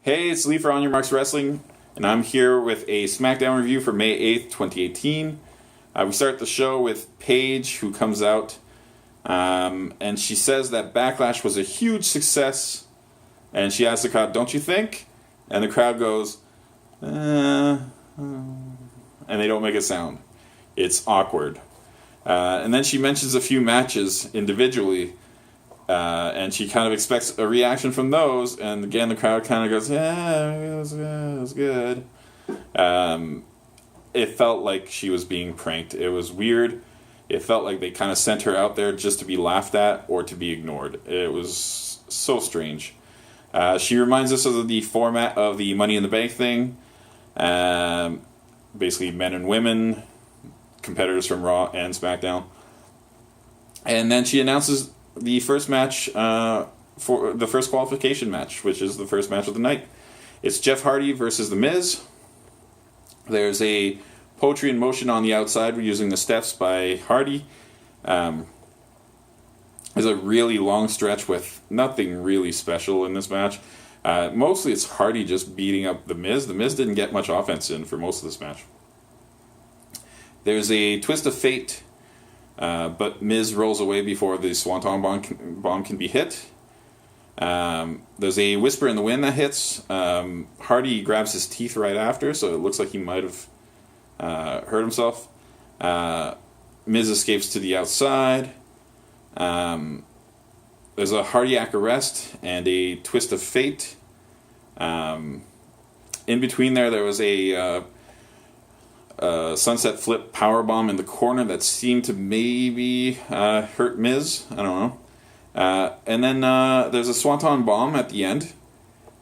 Hey, it's Lee for On Your Marks Wrestling, and I'm here with a Smackdown review for May 8th, 2018. We start the show with Paige, who comes out, and she says that Backlash was a huge success, and she asks the crowd, "Don't you think?" And the crowd goes, and they don't make a sound. It's awkward. And then she mentions a few matches individually, and she kind of expects a reaction from those, and again the crowd kind of goes, "Yeah, it was good." It felt like she was being pranked. It was weird. It felt like they kind of sent her out there just to be laughed at or to be ignored. It was so strange. She reminds us of the format of the Money in the Bank thing. Basically men and women, competitors from Raw and SmackDown. And then she announces the first match for the first qualification match, which is the first match of the night. It's Jeff Hardy versus The Miz. There's a poetry in motion on the outside. We're using the steps by Hardy. There's a really long stretch with nothing really special in this match. Mostly it's Hardy just beating up The Miz. The Miz didn't get much offense in for most of this match. There's a twist of fate, but Miz rolls away before the Swanton bomb can be hit. There's a whisper in the wind that hits. Hardy grabs his teeth right after, so it looks like he might have hurt himself. Miz escapes to the outside. There's a Hardiac arrest and a twist of fate. In between there was a sunset flip powerbomb in the corner that seemed to maybe hurt Miz. I don't know. And then there's a Swanton bomb at the end.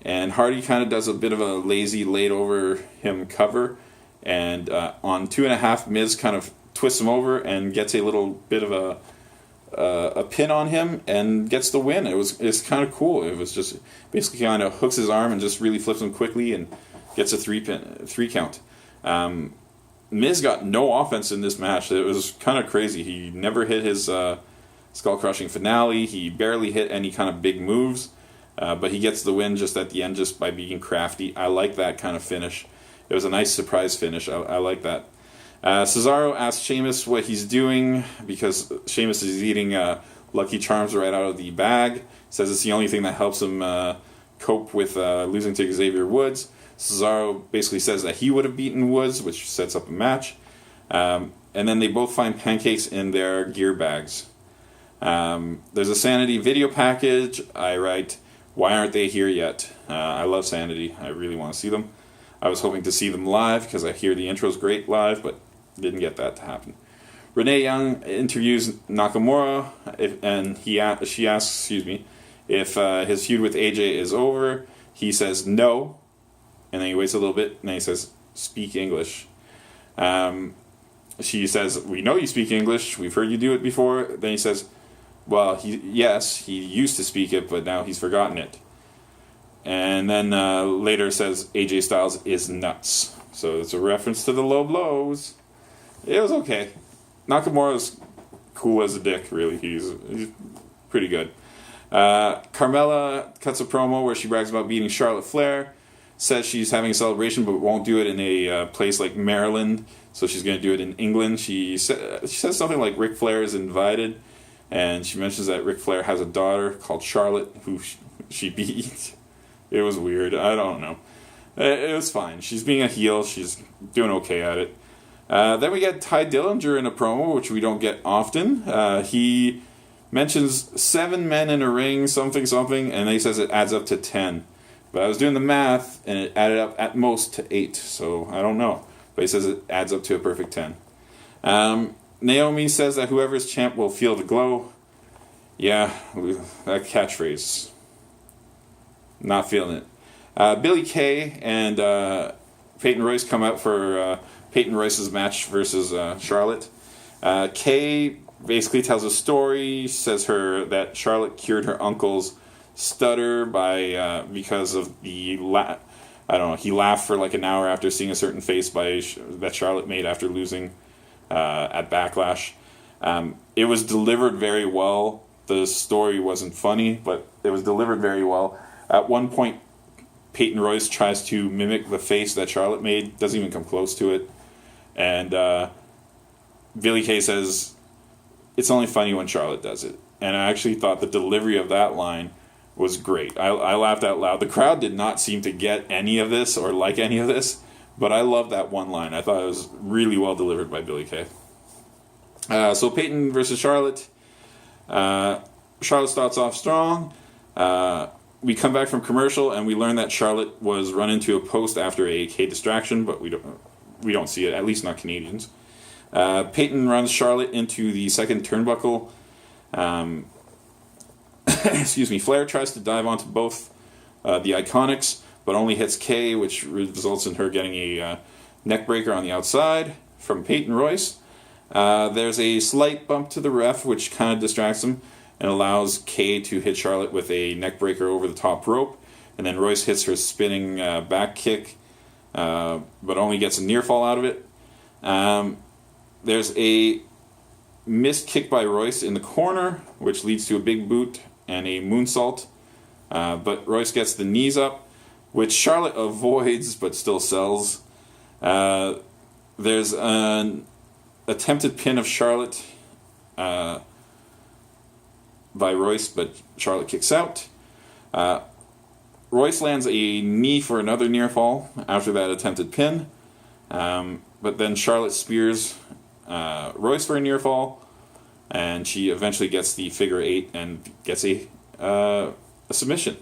And Hardy kind of does a bit of a lazy laid over him cover. And on 2.5, Miz kind of twists him over and gets a little bit of a pin on him and gets the win. It's kind of cool. It was just basically kind of hooks his arm and just really flips him quickly and gets a three count. Miz got no offense in this match. It was kind of crazy. He never hit his skull-crushing finale. He barely hit any kind of big moves, but he gets the win just at the end just by being crafty. I like that kind of finish. It was a nice surprise finish. I like that. Cesaro asks Sheamus what he's doing because Sheamus is eating Lucky Charms right out of the bag. Says it's the only thing that helps him cope with losing to Xavier Woods. Cesaro basically says that he would have beaten Woods, which sets up a match. And then they both find pancakes in their gear bags. There's a Sanity video package. I write, "Why aren't they here yet?" I love Sanity. I really want to see them. I was hoping to see them live because I hear the intro's great live, but didn't get that to happen. Renee Young interviews Nakamura, she asks, if his feud with AJ is over. He says no, and then he waits a little bit, and then he says, "Speak English." She says, "We know you speak English. We've heard you do it before." Then he says, "Well, he used to speak it, but now he's forgotten it." And then later says AJ Styles is nuts. So it's a reference to the low blows. It was okay. Nakamura's cool as a dick, really. He's pretty good. Carmella cuts a promo where she brags about beating Charlotte Flair. Says she's having a celebration but won't do it in a place like Maryland. So she's going to do it in England. She says something like Ric Flair is invited. And she mentions that Ric Flair has a daughter called Charlotte who she beat. It was weird. I don't know. It was fine. She's being a heel. She's doing okay at it. Then we get Ty Dillinger in a promo, which we don't get often. He mentions 7 men in a ring, something, and then he says it adds up to 10. But I was doing the math, and it added up at most to 8, so I don't know. But he says it adds up to a perfect 10. Naomi says that whoever's champ will feel the glow. Yeah, that catchphrase. Not feeling it. Billie Kay and Peyton Royce come out for Peyton Royce's match versus Charlotte. Kay basically tells a story. Says that Charlotte cured her uncle's stutter because of he laughed for like an hour after seeing a certain face that Charlotte made after losing at Backlash. It was delivered very well. The story wasn't funny, but it was delivered very well. At one point, Peyton Royce tries to mimic the face that Charlotte made, doesn't even come close to it. And Billie Kay says, it's only funny when Charlotte does it. And I actually thought the delivery of that line was great. I laughed out loud. The crowd did not seem to get any of this or like any of this, but I love that one line. I thought it was really well delivered by Billie Kay. So Peyton versus Charlotte. Charlotte starts off strong. We come back from commercial and we learn that Charlotte was run into a post after a K distraction, but we don't see it, at least not Canadians. Peyton runs Charlotte into the second turnbuckle. Excuse me. Flair tries to dive onto both the Iconics, but only hits Kay, which results in her getting a neck breaker on the outside from Peyton Royce. There's a slight bump to the ref, which kind of distracts him and allows Kay to hit Charlotte with a neck breaker over the top rope. And then Royce hits her spinning back kick, but only gets a near fall out of it. There's a missed kick by Royce in the corner, which leads to a big boot and a moonsault. But Royce gets the knees up, which Charlotte avoids but still sells. There's an attempted pin of Charlotte by Royce, but Charlotte kicks out. Royce lands a knee for another near fall after that attempted pin. But then Charlotte spears Royce for a near fall, and she eventually gets the figure 8 and gets a submission.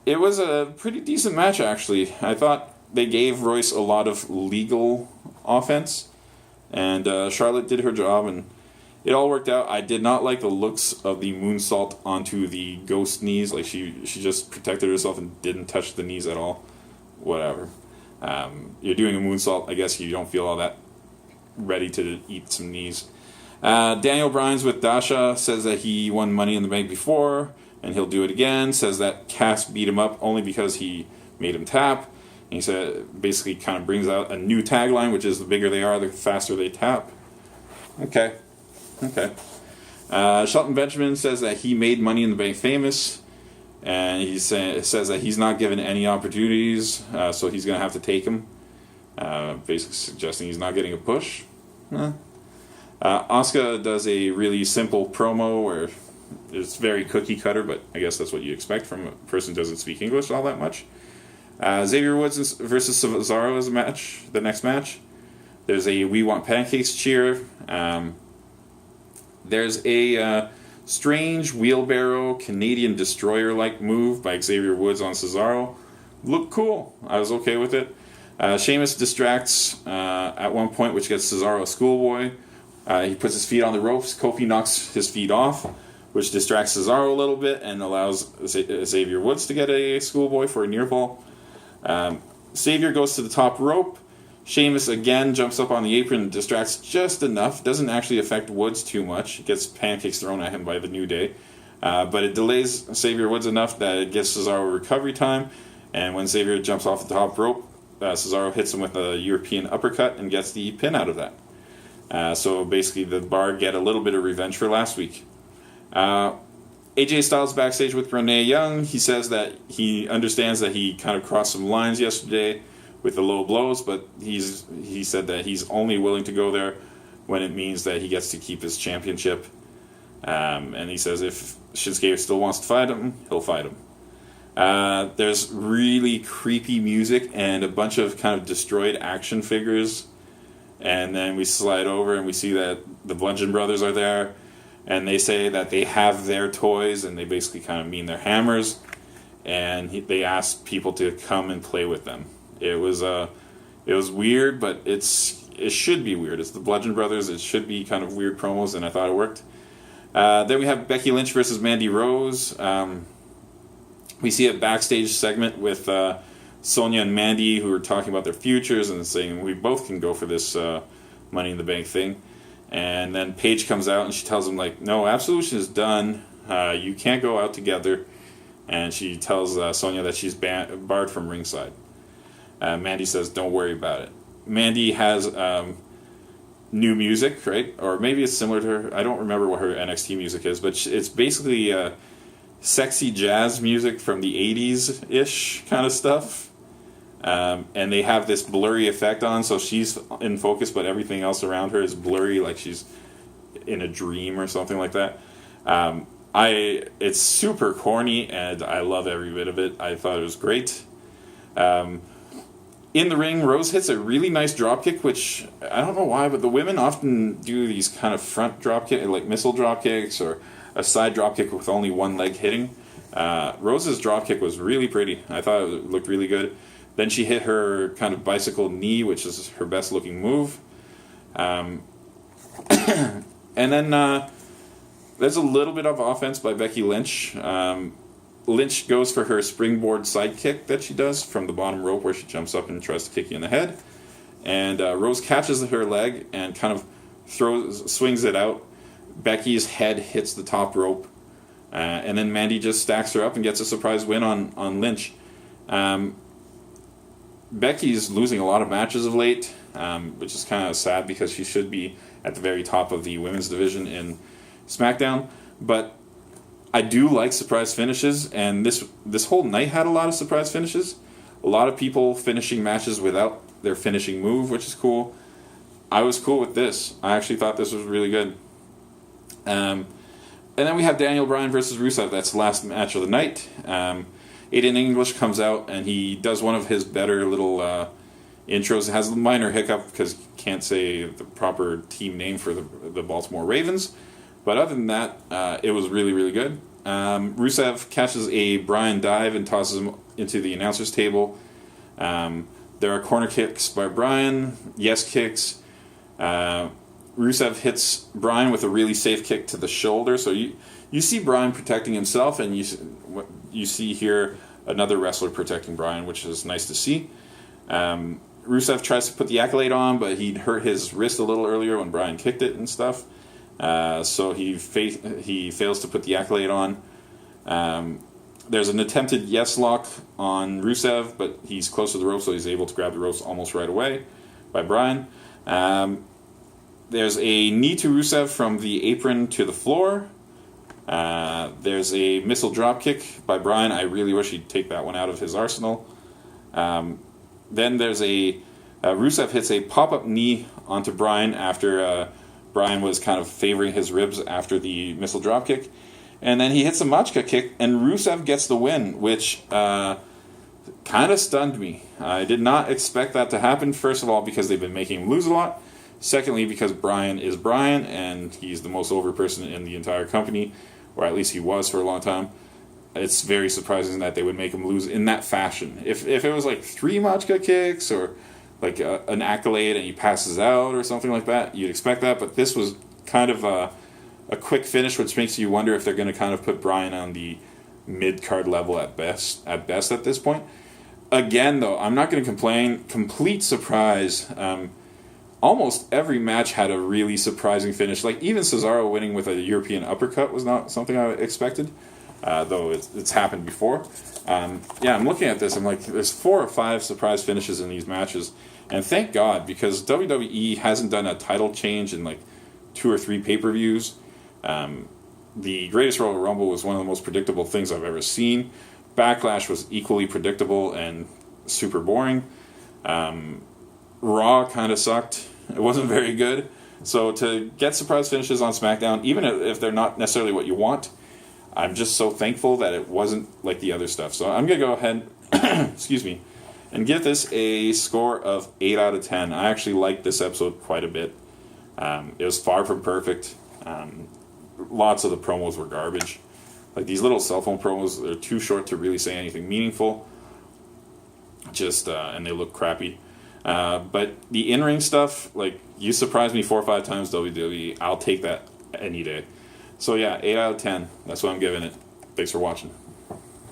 It was a pretty decent match, actually. I thought they gave Royce a lot of legal offense, and Charlotte did her job, and it all worked out. I did not like the looks of the moonsault onto the ghost knees. Like, she just protected herself and didn't touch the knees at all. Whatever. You're doing a moonsault, I guess you don't feel all that ready to eat some knees. Daniel Bryan's with Dasha, says that he won Money in the Bank before, and he'll do it again. Says that Cass beat him up only because he made him tap. And he said, basically kind of brings out a new tagline, which is the bigger they are, the faster they tap. Okay. Shelton Benjamin says that he made Money in the Bank famous, and he says that he's not given any opportunities, so he's going to have to take them. Basically suggesting he's not getting a push. Asuka does a really simple promo where it's very cookie cutter, but I guess that's what you expect from a person who doesn't speak English all that much. Xavier Woods versus Cesaro is the next match. There's a We Want Pancakes cheer. There's a strange wheelbarrow Canadian Destroyer-like move by Xavier Woods on Cesaro. Looked cool. I was okay with it. Sheamus distracts at one point, which gets Cesaro a schoolboy. He puts his feet on the ropes. Kofi knocks his feet off, which distracts Cesaro a little bit and allows Xavier Woods to get a schoolboy for a near fall. Xavier goes to the top rope. Sheamus again jumps up on the apron and distracts just enough. Doesn't actually affect Woods too much. Gets pancakes thrown at him by the New Day. But it delays Xavier Woods enough that it gives Cesaro recovery time. And when Xavier jumps off the top rope, Cesaro hits him with a European uppercut and gets the pin out of that. So basically the Bar get a little bit of revenge for last week. AJ Styles backstage with Renee Young. He says that he understands that he kind of crossed some lines yesterday with the low blows, but he said that he's only willing to go there when it means that he gets to keep his championship. And he says if Shinsuke still wants to fight him, he'll fight him. There's really creepy music and a bunch of kind of destroyed action figures. And then we slide over and we see that the Bludgeon Brothers are there. And they say that they have their toys, and they basically kind of mean their hammers. And they ask people to come and play with them. It was weird, but it should be weird. It's the Bludgeon Brothers. It should be kind of weird promos, and I thought it worked. Then we have Becky Lynch versus Mandy Rose. We see a backstage segment with Sonya and Mandy, who are talking about their futures and saying we both can go for this Money in the Bank thing. And then Paige comes out and she tells him, like, no, Absolution is done. You can't go out together. And she tells Sonya that she's barred from ringside. Mandy says, don't worry about it. Mandy has new music, right? Or maybe it's similar to her. I don't remember what her NXT music is, but it's basically sexy jazz music from the 80s-ish kind of stuff. And they have this blurry effect on, so she's in focus, but everything else around her is blurry, like she's in a dream or something like that. It's super corny, and I love every bit of it. I thought it was great. In the ring, Rose hits a really nice dropkick, which I don't know why, but the women often do these kind of front dropkick, like missile dropkicks, or a side dropkick with only one leg hitting. Rose's dropkick was really pretty. I thought it looked really good. Then she hit her kind of bicycle knee, which is her best looking move. And then there's a little bit of offense by Becky Lynch. Lynch goes for her springboard side kick that she does from the bottom rope, where she jumps up and tries to kick you in the head. And Rose catches her leg and kind of swings it out. Becky's head hits the top rope. And then Mandy just stacks her up and gets a surprise win on Lynch. Becky's losing a lot of matches of late, which is kind of sad because she should be at the very top of the women's division in SmackDown. But I do like surprise finishes, and this whole night had a lot of surprise finishes. A lot of people finishing matches without their finishing move, which is cool. I was cool with this. I actually thought this was really good. And then we have Daniel Bryan versus Rusev. That's the last match of the night. Aiden English comes out, and he does one of his better little intros. It has a minor hiccup because he can't say the proper team name for the Baltimore Ravens. But other than that, it was really, really good. Rusev catches a Bryan dive and tosses him into the announcer's table. There are corner kicks by Bryan, yes kicks. Rusev hits Bryan with a really safe kick to the shoulder. So you see Bryan protecting himself, and you see here another wrestler protecting Bryan, which is nice to see. Rusev tries to put the accolade on, but he hurt his wrist a little earlier when Bryan kicked it and stuff. So he fails to put the accolade on. There's an attempted yes lock on Rusev, but he's close to the rope, so he's able to grab the ropes almost right away by Bryan. There's a knee to Rusev from the apron to the floor. There's a missile dropkick by Bryan. I really wish he'd take that one out of his arsenal. Then there's Rusev hits a pop-up knee onto Bryan after Bryan was kind of favoring his ribs after the missile dropkick. And then he hits a Machka kick, and Rusev gets the win, which kind of stunned me. I did not expect that to happen, first of all, because they've been making him lose a lot. Secondly, because Bryan is Bryan, and he's the most over person in the entire company, or at least he was for a long time. It's very surprising that they would make him lose in that fashion. If it was like 3 Machka kicks, or like an accolade and he passes out or something like that, you'd expect that, but this was kind of a quick finish, which makes you wonder if they're going to kind of put Bryan on the mid-card level at best at this point. Again, though, I'm not going to complain. Complete surprise. Almost every match had a really surprising finish. Like, even Cesaro winning with a European uppercut was not something I expected, though it's happened before. I'm looking at this, I'm like, there's 4 or 5 surprise finishes in these matches, and thank God, because WWE hasn't done a title change in like 2 or 3 pay-per-views. The Greatest Royal Rumble was one of the most predictable things I've ever seen. Backlash was equally predictable and super boring. Raw kind of sucked. It wasn't very good. So to get surprise finishes on SmackDown, even if they're not necessarily what you want, I'm just so thankful that it wasn't like the other stuff. So I'm going to go ahead excuse me, and give this a score of 8 out of 10. I actually liked this episode quite a bit. It was far from perfect. Lots of the promos were garbage. Like, these little cell phone promos, they're too short to really say anything meaningful. And they look crappy. But the in-ring stuff, like, you surprised me 4 or 5 times, WWE. I'll take that any day. So yeah, 8 out of 10. That's what I'm giving it. Thanks for watching.